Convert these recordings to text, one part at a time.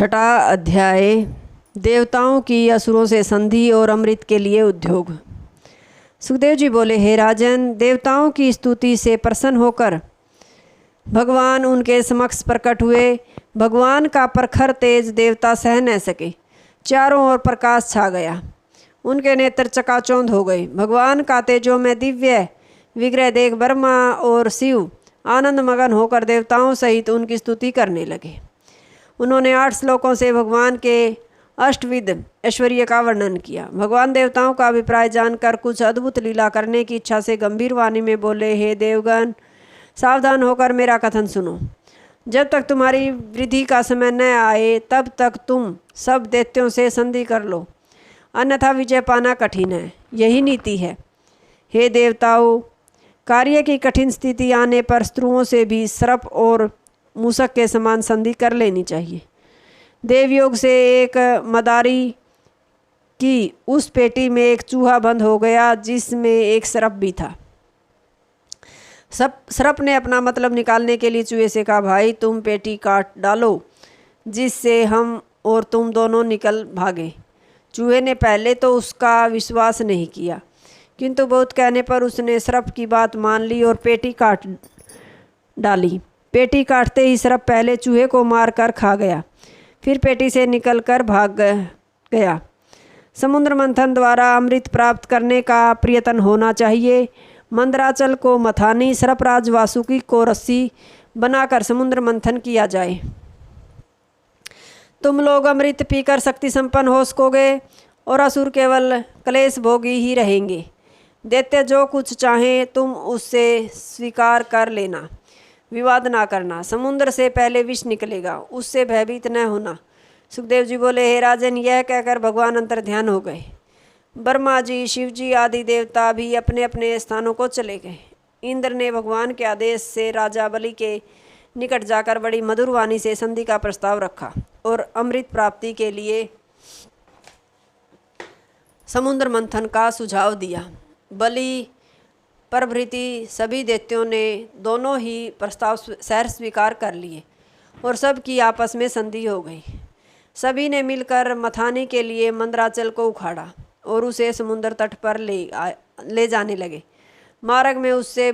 छठा अध्याय देवताओं की असुरों से संधि और अमृत के लिए उद्योग। सुखदेव जी बोले, हे राजन, देवताओं की स्तुति से प्रसन्न होकर भगवान उनके समक्ष प्रकट हुए। भगवान का प्रखर तेज देवता सह न सके, चारों ओर प्रकाश छा गया, उनके नेत्र चकाचौंध हो गए। भगवान का तेजों में दिव्य विग्रह देख ब्रह्मा और शिव आनंद मगन होकर देवताओं सहित उनकी स्तुति करने लगे। उन्होंने 8 श्लोकों से भगवान के अष्टविध ऐश्वर्य का वर्णन किया। भगवान देवताओं का अभिप्राय जानकर कुछ अद्भुत लीला करने की इच्छा से गंभीर वाणी में बोले, हे देवगण, सावधान होकर मेरा कथन सुनो। जब तक तुम्हारी वृद्धि का समय न आए तब तक तुम सब दैत्यों से संधि कर लो, अन्यथा विजय पाना कठिन है। यही नीति है। हे देवताओं, कार्य की कठिन स्थिति आने पर स्त्रुओं से भी सर्प और मूसक के समान संधि कर लेनी चाहिए। देवयोग से एक मदारी की उस पेटी में एक चूहा बंद हो गया जिसमें एक सर्प भी था। सर्प ने अपना मतलब निकालने के लिए चूहे से कहा, भाई तुम पेटी काट डालो जिससे हम और तुम दोनों निकल भागे। चूहे ने पहले तो उसका विश्वास नहीं किया, किंतु बहुत कहने पर उसने सर्प की बात मान ली और पेटी काट डाली। पेटी काटते ही सर्प पहले चूहे को मारकर खा गया, फिर पेटी से निकलकर भाग गया। समुद्र मंथन द्वारा अमृत प्राप्त करने का प्रयत्न होना चाहिए। मंदराचल को मथानी, सर्पराज वासुकी को रस्सी बनाकर समुद्र मंथन किया जाए। तुम लोग अमृत पीकर शक्ति संपन्न हो सकोगे और असुर केवल क्लेश भोगी ही रहेंगे। दैत्य जो कुछ चाहें तुम उससे स्वीकार कर लेना, विवाद ना करना। समुद्र से पहले विष निकलेगा, उससे भयभीत न होना। सुखदेव जी बोले, हे राजन, यह कहकर भगवान अंतर ध्यान हो गए। ब्रह्मा जी, शिव जी आदि देवता भी अपने अपने स्थानों को चले गए। इंद्र ने भगवान के आदेश से राजा बलि के निकट जाकर बड़ी मधुर वाणी से संधि का प्रस्ताव रखा और अमृत प्राप्ति के लिए समुद्र मंथन का सुझाव दिया। बलि प्रभृति सभी दैत्यों ने दोनों ही प्रस्ताव स्वीकार कर लिए और सब की आपस में संधि हो गई। सभी ने मिलकर मथानी के लिए मंदराचल को उखाड़ा और उसे समुद्र तट पर ले जाने लगे। मार्ग में उसके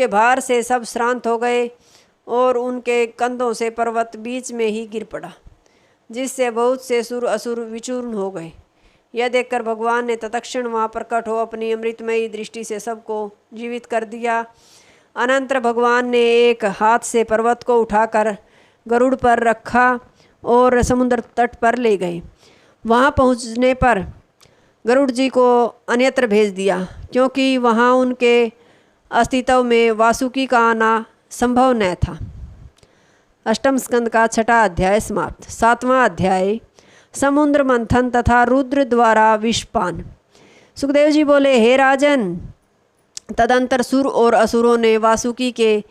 भार से सब श्रांत हो गए और उनके कंधों से पर्वत बीच में ही गिर पड़ा, जिससे बहुत से सुर असुर विचूर्ण हो गए। यह देखकर भगवान ने तत्क्षण वहाँ प्रकट हो अपनी अमृतमयी दृष्टि से सबको जीवित कर दिया। अनंतर भगवान ने एक हाथ से पर्वत को उठाकर गरुड़ पर रखा और समुद्र तट पर ले गए। वहाँ पहुँचने पर गरुड़ जी को अन्यत्र भेज दिया, क्योंकि वहाँ उनके अस्तित्व में वासुकी का आना संभव न था। अष्टम स्कंद का छठा अध्याय समाप्त। 7वां अध्याय समुद्र मंथन तथा रुद्र द्वारा विषपान। सुखदेव जी बोले, हे राजन, तदंतर सुर और असुरों ने वासुकी के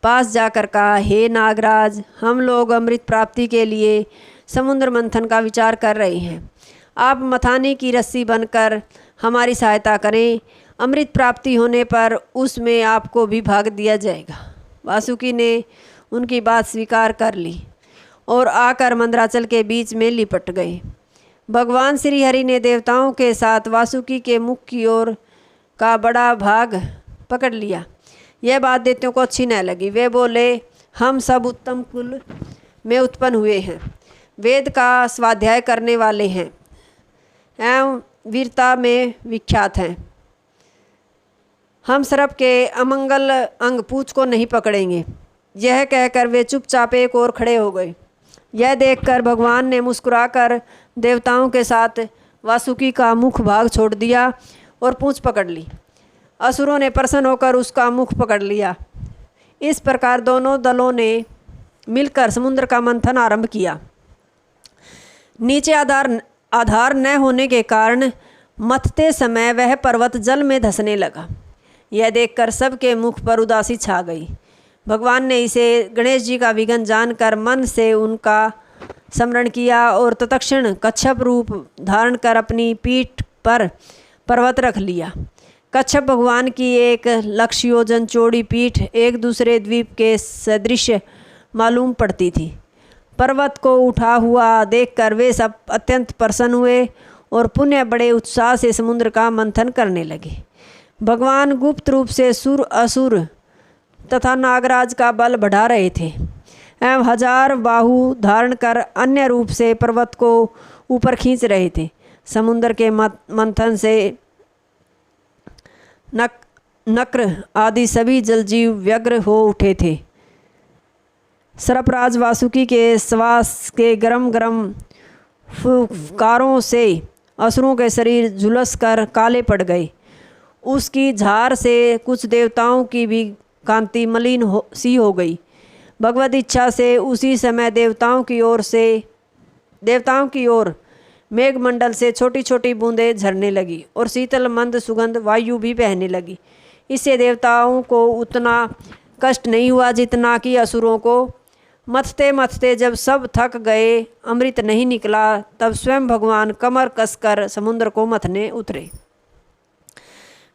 पास जाकर कहा, हे नागराज, हम लोग अमृत प्राप्ति के लिए समुद्र मंथन का विचार कर रहे हैं। आप मथानी की रस्सी बनकर हमारी सहायता करें। अमृत प्राप्ति होने पर उसमें आपको भी भाग दिया जाएगा। वासुकी ने उनकी बात स्वीकार कर ली और आकर मंदराचल के बीच में लिपट गए। भगवान श्री हरि ने देवताओं के साथ वासुकी के मुख की ओर का बड़ा भाग पकड़ लिया। यह बात दैत्यों को अच्छी न लगी। वे बोले, हम सब उत्तम कुल में उत्पन्न हुए हैं, वेद का स्वाध्याय करने वाले हैं एवं वीरता में विख्यात हैं। हम सर्प के अमंगल अंग पूंछ को नहीं पकड़ेंगे। यह कहकर वे चुपचाप एक ओर खड़े हो गए। यह देखकर भगवान ने मुस्कुराकर देवताओं के साथ वासुकी का मुख भाग छोड़ दिया और पूंछ पकड़ ली। असुरों ने प्रसन्न होकर उसका मुख पकड़ लिया। इस प्रकार दोनों दलों ने मिलकर समुद्र का मंथन आरंभ किया। नीचे आधार न होने के कारण मथते समय वह पर्वत जल में धंसने लगा। यह देखकर सबके मुख पर उदासी छा गई। भगवान ने इसे गणेश जी का विघ्न जानकर मन से उनका स्मरण किया और तत्क्षण कच्छप रूप धारण कर अपनी पीठ पर पर्वत रख लिया। कच्छप भगवान की 1 लक्ष योजन चौड़ी पीठ एक दूसरे द्वीप के सदृश मालूम पड़ती थी। पर्वत को उठा हुआ देखकर वे सब अत्यंत प्रसन्न हुए और पुनः बड़े उत्साह से समुद्र का मंथन करने लगे। भगवान गुप्त रूप से सुर, असुर तथा नागराज का बल बढ़ा रहे थे एवं 1000 बाहु धारण कर अन्य रूप से पर्वत को ऊपर खींच रहे थे। समुद्र के मंथन से नक्र आदि सभी जलजीव व्यग्र हो उठे थे। सर्पराज वासुकी के श्वास के गरम गरम फुफकारों से असुरों के शरीर झुलस कर काले पड़ गए। उसकी झार से कुछ देवताओं की भी कांति मलिन सी हो गई। भगवत इच्छा से उसी समय देवताओं की ओर मेघमंडल से छोटी छोटी बूंदें झरने लगी और शीतल मंद सुगंध वायु भी बहने लगी। इससे देवताओं को उतना कष्ट नहीं हुआ जितना कि असुरों को। मथते मथते जब सब थक गए, अमृत नहीं निकला, तब स्वयं भगवान कमर कसकर समुद्र को मथने उतरे।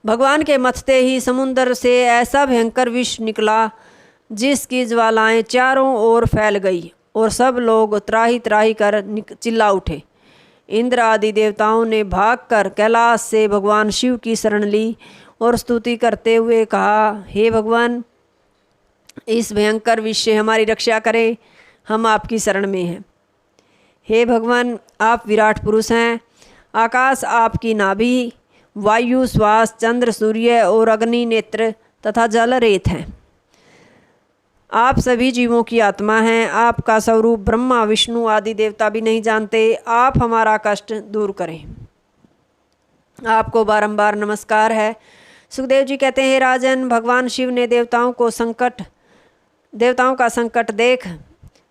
भगवान के मथते ही समुद्र से ऐसा भयंकर विष निकला जिसकी ज्वालाएं चारों ओर फैल गई और सब लोग त्राही त्राही कर चिल्ला उठे। इंद्र आदि देवताओं ने भागकर कैलाश से भगवान शिव की शरण ली और स्तुति करते हुए कहा, हे भगवान, इस भयंकर विष से हमारी रक्षा करें, हम आपकी शरण में हैं। हे भगवान, आप विराट पुरुष हैं। आकाश आपकी नाभि, वायु श्वास, चंद्र सूर्य और अग्नि नेत्र तथा जल रेत हैं। आप सभी जीवों की आत्मा हैं। आपका स्वरूप ब्रह्मा विष्णु आदि देवता भी नहीं जानते। आप हमारा कष्ट दूर करें। आपको बारंबार नमस्कार है। सुखदेव जी कहते हैं, राजन, भगवान शिव ने देवताओं का संकट देख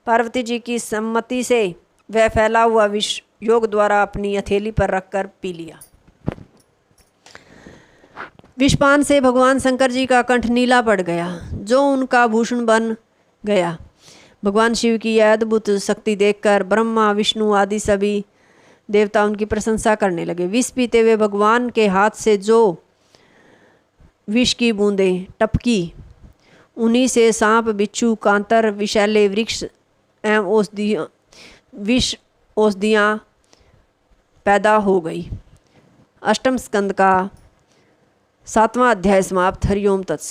पार्वती जी की सम्मति से वह फैला हुआ विष योग द्वारा अपनी हथेली पर रखकर पी लिया। विषपान से भगवान शंकर जी का कंठ नीला पड़ गया, जो उनका भूषण बन गया। भगवान शिव की यह अद्भुत शक्ति देखकर ब्रह्मा विष्णु आदि सभी देवता उनकी प्रशंसा करने लगे। विष पीते हुए भगवान के हाथ से जो विष की बूंदें टपकी, उन्हीं से सांप, बिच्छू, कांतर, विषैले वृक्ष एवं औषधियाँ पैदा हो गई। अष्टम स्कंद का 7वां अध्याय समाप्त। हरिओम तत्सत।